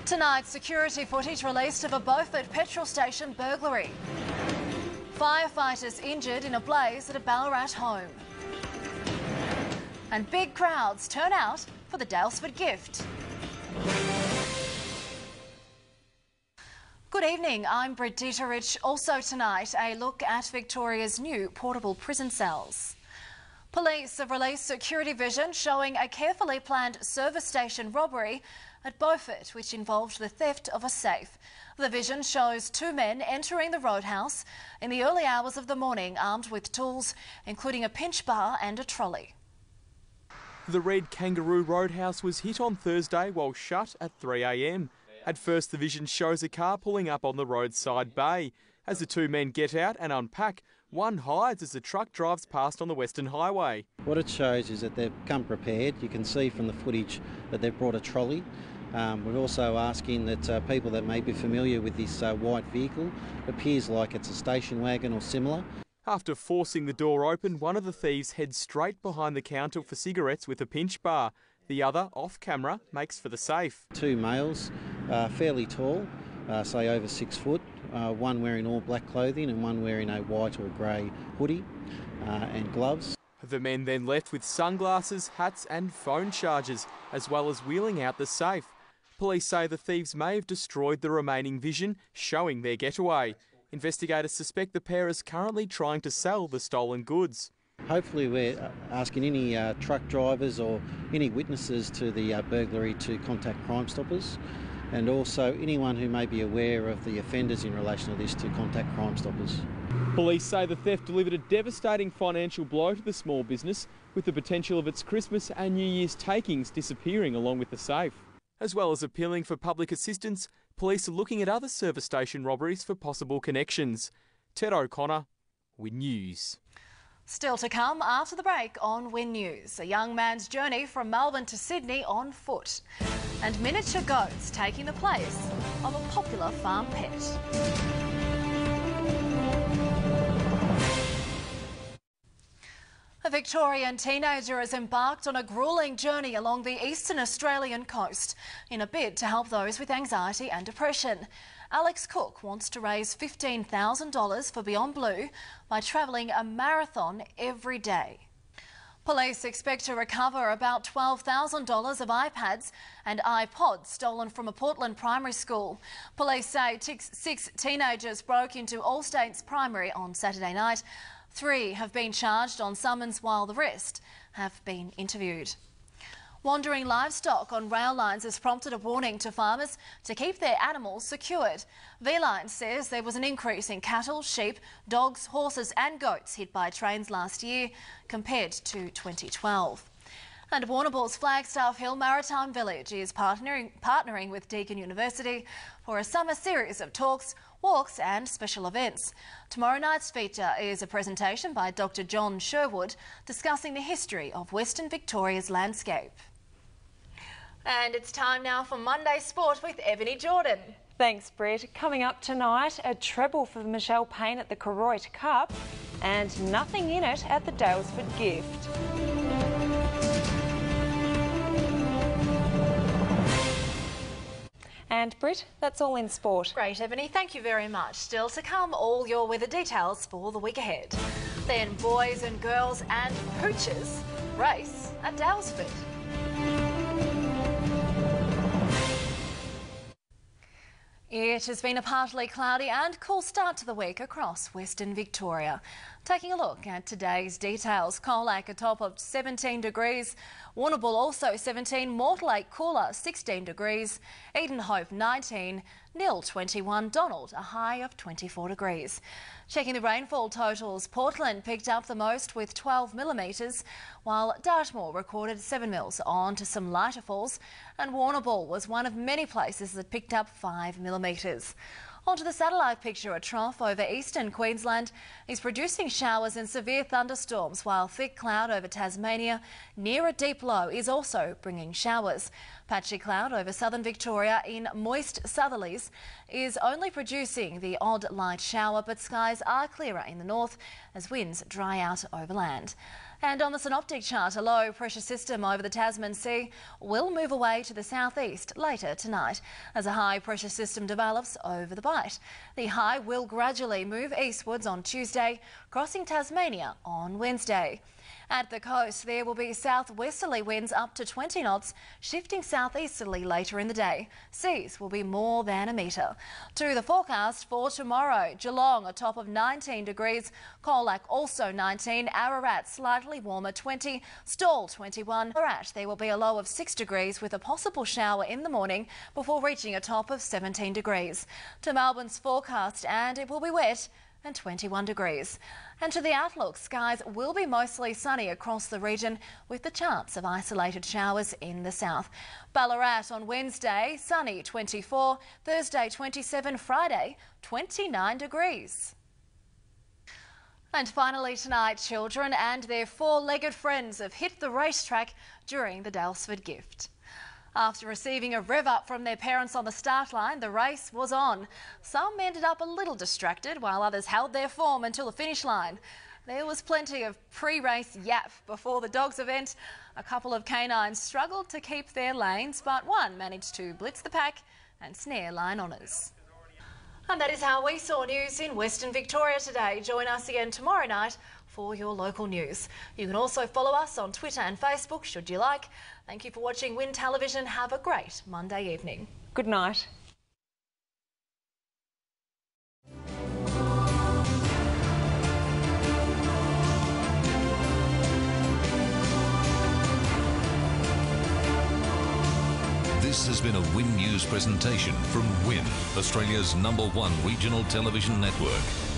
Tonight, security footage released of a Beaufort petrol station burglary. Firefighters injured in a blaze at a Ballarat home. And big crowds turn out for the Daylesford gift. Good evening, I'm Britt Dieterich. Also tonight, a look at Victoria's new portable prison cells. Police have released security vision showing a carefully planned service station robbery at Beaufort, which involved the theft of a safe. The vision shows two men entering the roadhouse in the early hours of the morning, armed with tools, including a pinch bar and a trolley. The red Kangaroo Roadhouse was hit on Thursday while shut at 3 a.m. At first, the vision shows a car pulling up on the roadside bay. As the two men get out and unpack, one hides as the truck drives past on the Western Highway. What it shows is that they've come prepared. You can see from the footage that they've brought a trolley. We're also asking that people that may be familiar with this white vehicle, it appears like it's a station wagon or similar. After forcing the door open, one of the thieves heads straight behind the counter for cigarettes with a pinch bar. The other, off camera, makes for the safe. Two males, fairly tall, say over 6 foot, one wearing all black clothing and one wearing a white or grey hoodie and gloves. The men then left with sunglasses, hats and phone chargers, as well as wheeling out the safe. Police say the thieves may have destroyed the remaining vision, showing their getaway. Investigators suspect the pair is currently trying to sell the stolen goods. Hopefully we're asking any truck drivers or any witnesses to the burglary to contact Crime Stoppers, and also anyone who may be aware of the offenders in relation to this to contact Crime Stoppers. Police say the theft delivered a devastating financial blow to the small business, with the potential of its Christmas and New Year's takings disappearing along with the safe. As well as appealing for public assistance, police are looking at other service station robberies for possible connections. Ted O'Connor, Win News. Still to come after the break on Win News. A young man's journey from Melbourne to Sydney on foot. And miniature goats taking the place of a popular farm pet. A Victorian teenager has embarked on a gruelling journey along the eastern Australian coast in a bid to help those with anxiety and depression. Alex Cook wants to raise $15,000 for Beyond Blue by travelling a marathon every day. Police expect to recover about $12,000 of iPads and iPods stolen from a Portland primary school. Police say 6 teenagers broke into All States Primary on Saturday night. 3 have been charged on summons while the rest have been interviewed. Wandering livestock on rail lines has prompted a warning to farmers to keep their animals secured. V-Line says there was an increase in cattle, sheep, dogs, horses and goats hit by trains last year compared to 2012. And Warrnambool's Flagstaff Hill Maritime Village is partnering with Deakin University for a summer series of talks, walks and special events. Tomorrow night's feature is a presentation by Dr. John Sherwood discussing the history of Western Victoria's landscape. And it's time now for Monday Sport with Ebony Jordan. Thanks, Brett. Coming up tonight, a treble for Michelle Payne at the Koroit Cup and nothing in it at the Daylesford gift. And Britt, that's all in sport. Great, Ebony. Thank you very much. Still to come, all your weather details for the week ahead. Then boys and girls and pooches race at Daylesford. It has been a partly cloudy and cool start to the week across Western Victoria. Taking a look at today's details, Colac a top of 17 degrees, Warrnambool also 17, Mortlake cooler 16 degrees, Edenhope 19, Nil 21, Donald a high of 24 degrees. Checking the rainfall totals, Portland picked up the most with 12 millimetres, while Dartmoor recorded 7 mils on to some lighter falls, and Warrnambool was one of many places that picked up 5 millimetres. Onto the satellite picture, a trough over eastern Queensland is producing showers and severe thunderstorms, while thick cloud over Tasmania near a deep low is also bringing showers. Patchy cloud over southern Victoria in moist southerlies is only producing the odd light shower, but skies are clearer in the north as winds dry out overland. And on the synoptic chart, a low pressure system over the Tasman Sea will move away to the southeast later tonight as a high pressure system develops over the Bight. The high will gradually move eastwards on Tuesday, crossing Tasmania on Wednesday. At the coast, there will be southwesterly winds up to 20 knots, shifting southeasterly later in the day. Seas will be more than a metre. To the forecast for tomorrow, Geelong a top of 19 degrees, Colac also 19, Ararat slightly warmer 20, Stawell 21. Ararat there will be a low of 6 degrees with a possible shower in the morning before reaching a top of 17 degrees. To Melbourne's forecast, and it will be wet and 21 degrees. And to the outlook, skies will be mostly sunny across the region with the chance of isolated showers in the south. Ballarat on Wednesday, sunny 24, Thursday 27, Friday 29 degrees. And finally tonight, children and their four-legged friends have hit the racetrack during the Daylesford Gift. After receiving a rev up from their parents on the start line, the race was on. Some ended up a little distracted while others held their form until the finish line. There was plenty of pre-race yap before the dogs event. A couple of canines struggled to keep their lanes, but one managed to blitz the pack and snare line honours. And that is how we saw news in Western Victoria today. Join us again tomorrow night for your local news. You can also follow us on Twitter and Facebook should you like. Thank you for watching Win Television. Have a great Monday evening. Good night. This has been a Win News presentation from Win, Australia's #1 regional television network.